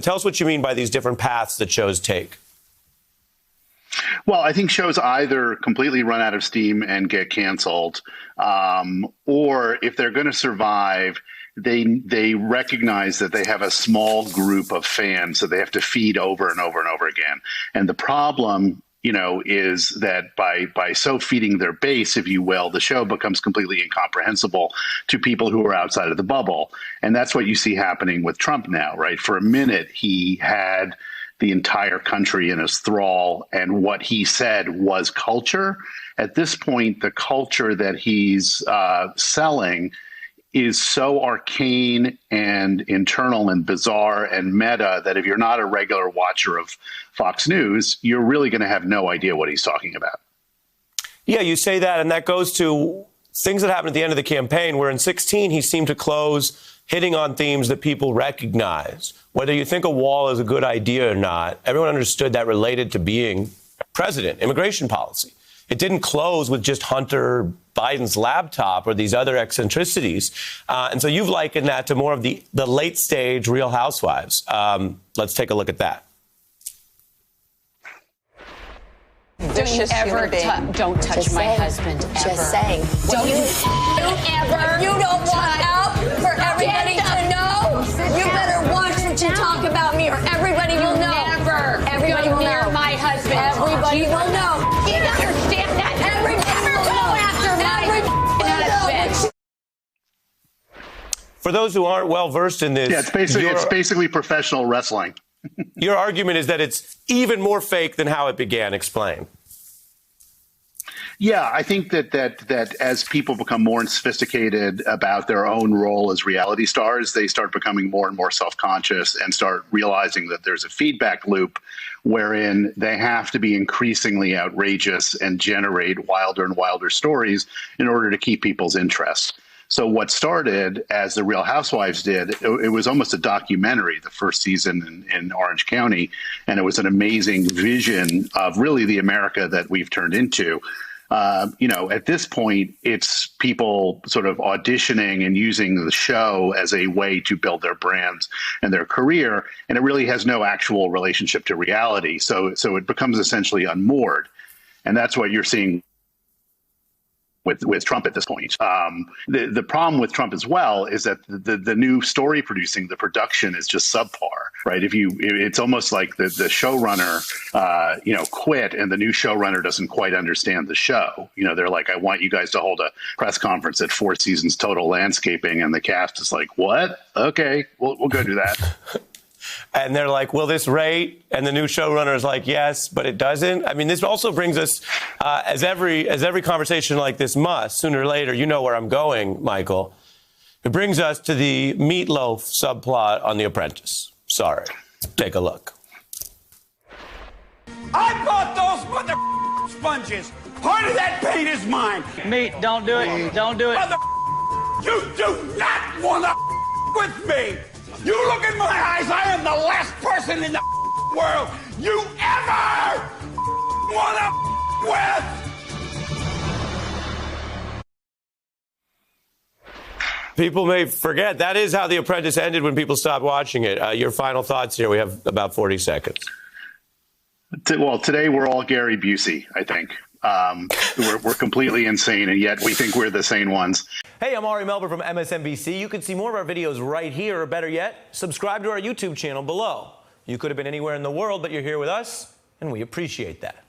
Tell us what you mean by these different paths that shows take. Well, I think shows either completely run out of steam and get canceled, or if they're going to survive, they recognize that they have a small group of fans that they have to feed over and over and over again. And the problem, is that by so feeding their base, if you will, the show becomes completely incomprehensible to people who are outside of the bubble. And that's what you see happening with Trump now, right? For a minute, he had the entire country in his thrall, and what he said was culture. At this point, the culture that he's selling is so arcane and internal and bizarre and meta that if you're not a regular watcher of Fox News, you're really going to have no idea what he's talking about. Yeah, you say that, and that goes to things that happened at the end of the campaign, where in 2016 he seemed to close hitting on themes that people recognize. Whether you think a wall is a good idea or not, everyone understood that related to being president, immigration policy. It didn't close with just Hunter Biden's laptop or these other eccentricities. And so you've likened that to more of the late stage Real Housewives. Let's take a look at that. Don't touch my husband ever. Just saying. Don't you ever. You don't want out for everybody to know. You better watch what you talk about me, or everybody will know. Never. Everybody will near know. my husband. Everybody will know. You understand that? Everybody will know after my husband. For those who aren't well versed in this, Yeah, it's basically professional wrestling. Your argument is that it's even more fake than how it began. Explain. Yeah, I think that as people become more sophisticated about their own role as reality stars, they start becoming more and more self-conscious and start realizing that there's a feedback loop wherein they have to be increasingly outrageous and generate wilder and wilder stories in order to keep people's interest. So what started as the Real Housewives did, it was almost a documentary, the first season in Orange County, and it was an amazing vision of really the America that we've turned into. At this point, it's people sort of auditioning and using the show as a way to build their brands and their career, and it really has no actual relationship to reality. So it becomes essentially unmoored, and that's what you're seeing with Trump at this point. The problem with Trump as well is that the new story producing, the production is just subpar, right? It's almost like the showrunner, quit, and the new showrunner doesn't quite understand the show. They're like, I want you guys to hold a press conference at 4 Seasons Total Landscaping, and the cast is like, what? Okay, we'll go do that. And they're like, will this rate? And the new showrunner is like, yes, but it doesn't. I mean, this also brings us, as every conversation like this must, sooner or later, you know where I'm going, Michael. It brings us to the meatloaf subplot on The Apprentice. Sorry. Take a look. I bought those mother sponges. Part of that paint is mine. Meat, don't do it. Don't do it. Mother, you do not want to with me. You look in my eyes, I am the last person in the world you ever want to with. People may forget, that is how The Apprentice ended when people stopped watching it. Your final thoughts here. We have about 40 seconds. Well, today we're all Gary Busey, I think. We're completely insane, and yet we think we're the sane ones. Hey, I'm Ari Melber from MSNBC. You can see more of our videos right here, or better yet, subscribe to our YouTube channel below. You could have been anywhere in the world, but you're here with us, and we appreciate that.